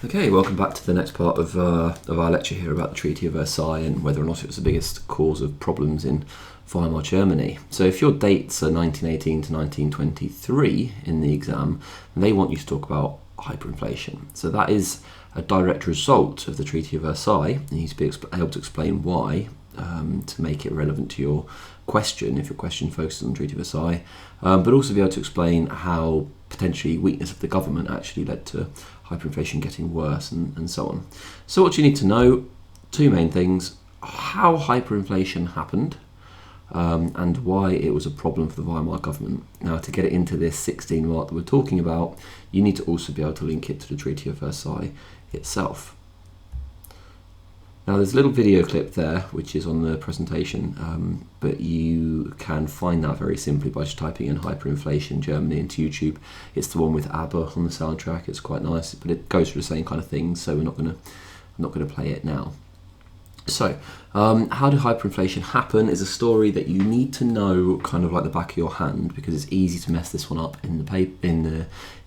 Okay, welcome back to the next part of our lecture here about the Treaty of Versailles and whether or not it was the biggest cause of problems in Weimar Germany. So if your dates are 1918 to 1923 in the exam, they want you to talk about hyperinflation. So that is a direct result of the Treaty of Versailles. You need to be able to explain why to make it relevant to your question, if your question focuses on the Treaty of Versailles, but also be able to explain how potentially weakness of the government actually led to hyperinflation getting worse and so on. So what you need to know, two main things: how hyperinflation happened and why it was a problem for the Weimar government. Now, to get it into this 16 mark that we're talking about, you need to also be able to link it to the Treaty of Versailles itself. Now, there's a little video clip there which is on the presentation, but you can find that very simply by just typing in hyperinflation Germany into YouTube. It's the one with ABBA on the soundtrack. It's quite nice, but it goes through the same kind of things, so we're not going to play it now. So, how did hyperinflation happen is a story that you need to know kind of like the back of your hand, because it's easy to mess this one up in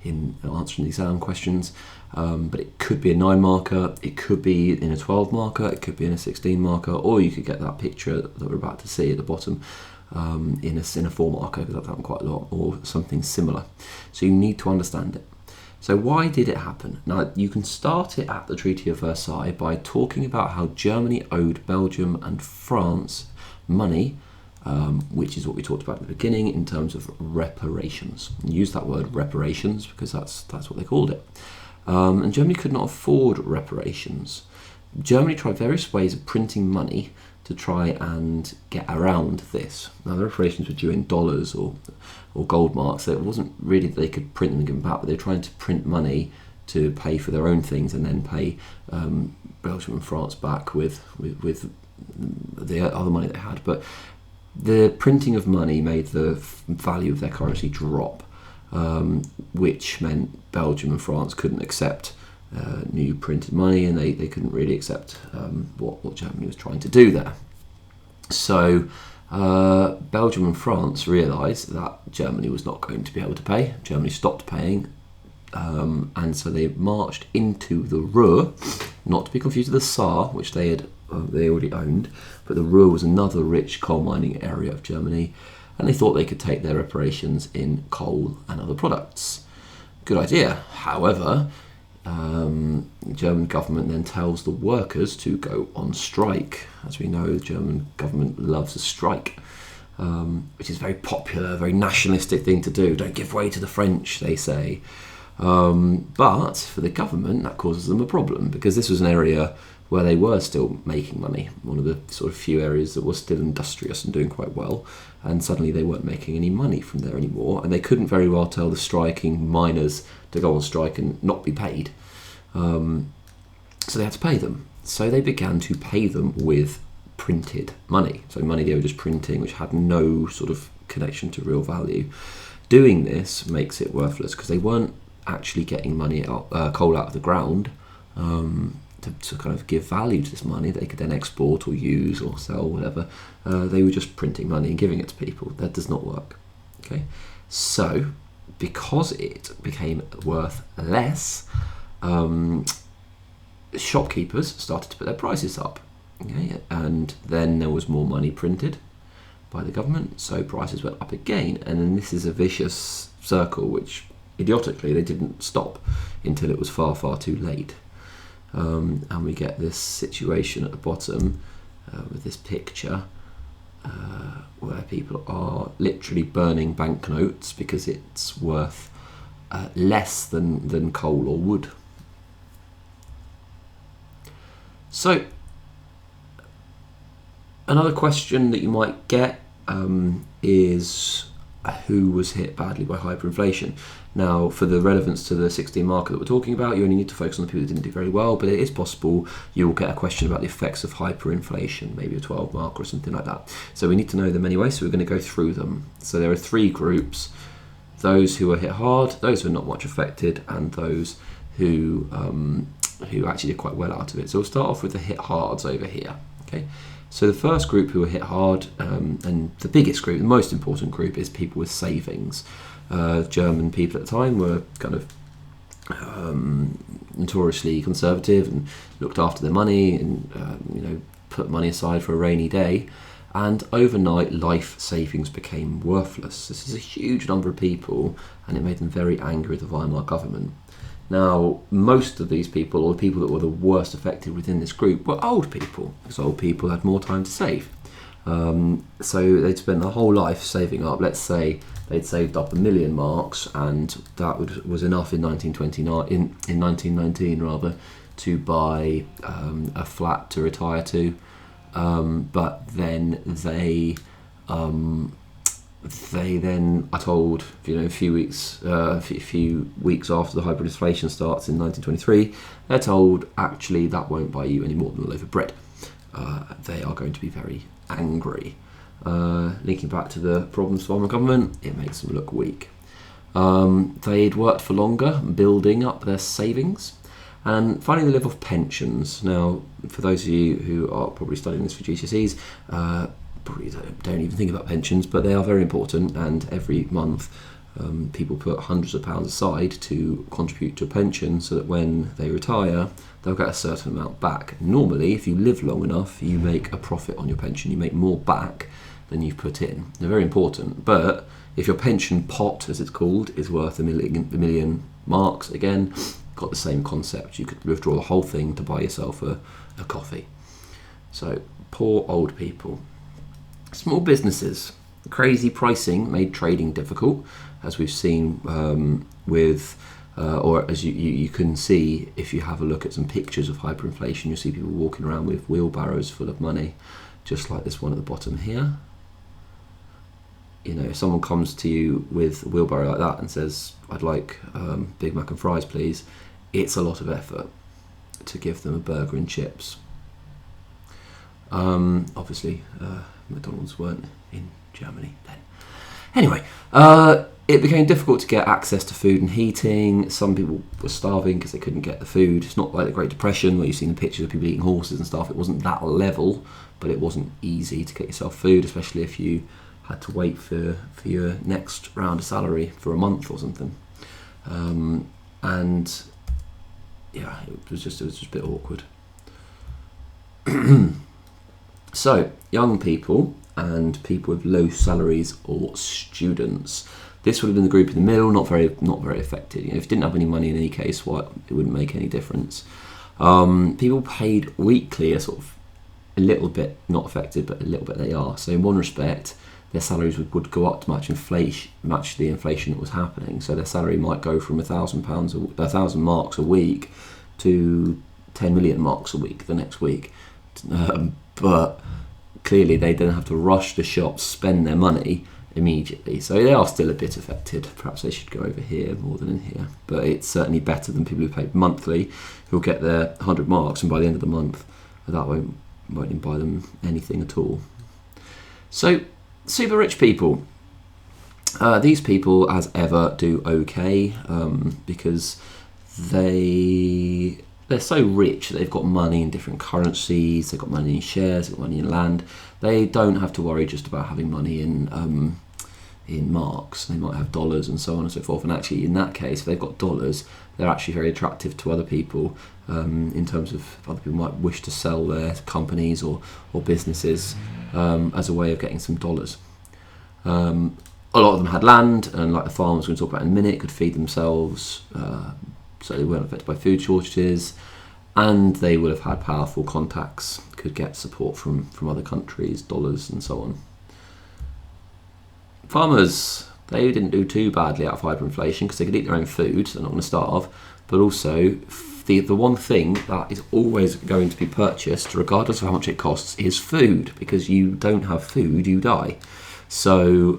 answering the exam questions. But it could be a 9 marker, it could be in a 12 marker, it could be in a 16 marker, or you could get that picture that we're about to see at the bottom in a 4 marker, because I've done quite a lot, or something similar. So you need to understand it. So why did it happen? Now, you can start it at the Treaty of Versailles by talking about how Germany owed Belgium and France money, which is what we talked about at the beginning in terms of reparations. Use that word reparations because that's what they called it. And Germany could not afford reparations. Germany tried various ways of printing money to try and get around this. Now, the reparations were due in dollars or gold marks, so it wasn't really that they could print them and give them back, but they were trying to print money to pay for their own things and then pay Belgium and France back with the other money they had. But the printing of money made the value of their currency drop, which meant Belgium and France couldn't accept new printed money, and they couldn't really accept what Germany was trying to do there. So Belgium and France realised that Germany was not going to be able to pay. Germany stopped paying, and so they marched into the Ruhr, not to be confused with the Saar, which they already owned, but the Ruhr was another rich coal mining area of Germany, and they thought they could take their reparations in coal and other products. Good idea. However, the German government then tells the workers to go on strike. As we know, the German government loves a strike, which is a very popular, very nationalistic thing to do. Don't give way to the French, they say. But for the government, that causes them a problem, because this was an area where they were still making money, one of the sort of few areas that was still industrious and doing quite well, and suddenly they weren't making any money from there anymore, and they couldn't very well tell the striking miners to go on strike and not be paid. So they had to pay them. So they began to pay them with printed money, so money they were just printing, which had no sort of connection to real value. Doing this makes it worthless, because they weren't actually getting money coal out of the ground, to kind of give value to this money that they could then export or use or sell, whatever. They were just printing money and giving it to people. That does not work. Okay, so because it became worth less, shopkeepers started to put their prices up. Okay, and then there was more money printed by the government, so prices went up again, and then this is a vicious circle which idiotically they didn't stop until it was far, far too late. And we get this situation at the bottom with this picture where people are literally burning banknotes because it's worth less than coal or wood. So another question that you might get is who was hit badly by hyperinflation. Now, for the relevance to the 16 marker that we're talking about, you only need to focus on the people that didn't do very well, but it is possible you will get a question about the effects of hyperinflation, maybe a 12 marker or something like that. So we need to know them anyway, so we're going to go through them. So there are 3 groups: those who were hit hard, those who are not much affected, and those who actually did quite well out of it. So we'll start off with the hit hards over here. Okay. So the first group who were hit hard, and the biggest group, the most important group, is people with savings. German people at the time were kind of notoriously conservative and looked after their money and put money aside for a rainy day. And overnight, life savings became worthless. This is a huge number of people, and it made them very angry with the Weimar government. Now, most of these people, or the people that were the worst affected within this group, were old people, because old people had more time to save. So they'd spent their whole life saving up. Let's say they'd saved up 1 million marks, and that was enough in 1919 rather, to buy a flat to retire to. But then they then are told, a few weeks after the hyperinflation starts in 1923, they're told actually that won't buy you any more than a loaf of bread. They are going to be very angry. Linking back to the problems for the Weimar government, it makes them look weak. They'd worked for longer, building up their savings, and finally they live off pensions. Now, for those of you who are probably studying this for GCSEs, probably don't even think about pensions, but they are very important, and every month people put hundreds of pounds aside to contribute to a pension so that when they retire they'll get a certain amount back. Normally, if you live long enough, you make a profit on your pension. You make more back than you've put in. They're very important, but if your pension pot, as it's called, is worth a million marks, again, got the same concept. You could withdraw the whole thing to buy yourself a coffee. So, poor old people. Small businesses. Crazy pricing made trading difficult, as we've seen or as you can see if you have a look at some pictures of hyperinflation. You'll see people walking around with wheelbarrows full of money, just like this one at the bottom here. If someone comes to you with a wheelbarrow like that and says, "I'd like Big Mac and fries, please," it's a lot of effort to give them a burger and chips. Obviously, McDonald's weren't in Germany then. Anyway, it became difficult to get access to food and heating. Some people were starving because they couldn't get the food. It's not like the Great Depression where you've seen the pictures of people eating horses and stuff. It wasn't that level, but it wasn't easy to get yourself food, especially if you had to wait for your next round of salary for a month or something. And yeah, it was just a bit awkward. So, young people and people with low salaries or students. This would have been the group in the middle, not very affected. If you didn't have any money in any case, it wouldn't make any difference. People paid weekly, a little bit not affected, but a little bit they are. So in one respect, their salaries would go up to match the inflation that was happening. So their salary might go from £1,000 marks a week to 10 million marks a week the next week. But clearly they don't have to rush to shops, spend their money immediately. So they are still a bit affected. Perhaps they should go over here more than in here. But it's certainly better than people who pay monthly, who'll get their 100 marks, and by the end of the month, that won't even buy them anything at all. So, super rich people. These people, as ever, do okay because they're so rich that they've got money in different currencies, they've got money in shares, they've got money in land. They don't have to worry just about having money in marks. They might have dollars and so on and so forth. And actually, in that case, if they've got dollars, they're actually very attractive to other people in terms of other people might wish to sell their companies or businesses as a way of getting some dollars. A lot of them had land, and like the farmers we're going to talk about in a minute, could feed themselves, so they weren't affected by food shortages, and they would have had powerful contacts, could get support from other countries, dollars and so on. Farmers, they didn't do too badly out of hyperinflation because they could eat their own food, so they're not going to starve, but also the one thing that is always going to be purchased, regardless of how much it costs, is food, because you don't have food, you die. So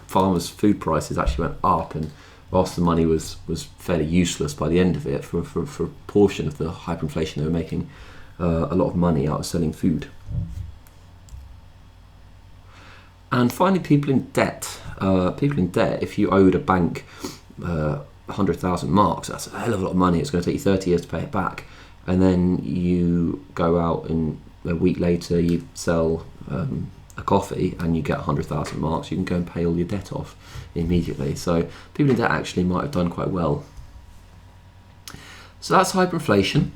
farmers' food prices actually went up, and whilst the money was fairly useless by the end of it, for a portion of the hyperinflation, they were making a lot of money out of selling food. And finally, people in debt. If you owed a bank 100,000 marks, that's a hell of a lot of money. It's going to take you 30 years to pay it back. And then you go out and a week later you sell a coffee and you get 100,000 marks. You can go and pay all your debt off immediately. So people in debt actually might have done quite well. So that's hyperinflation.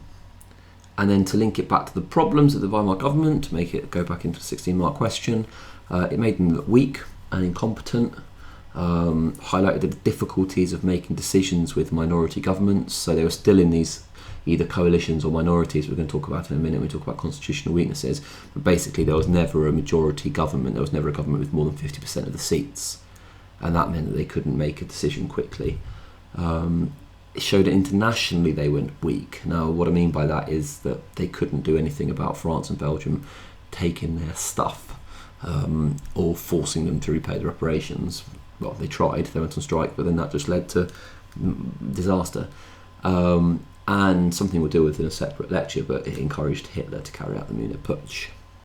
And then to link it back to the problems of the Weimar government, to make it go back into a 16-mark question, it made them look weak and incompetent, highlighted the difficulties of making decisions with minority governments. So they were still in these either coalitions or minorities we're going to talk about in a minute when we talk about constitutional weaknesses. But basically there was never a majority government, there was never a government with more than 50% of the seats. And that meant that they couldn't make a decision quickly. It showed that internationally they went weak. Now, what I mean by that is that they couldn't do anything about France and Belgium taking their stuff or forcing them to repay the reparations. Well, they tried, they went on strike, but then that just led to disaster. And something we'll deal with in a separate lecture, but it encouraged Hitler to carry out the Munich Putsch.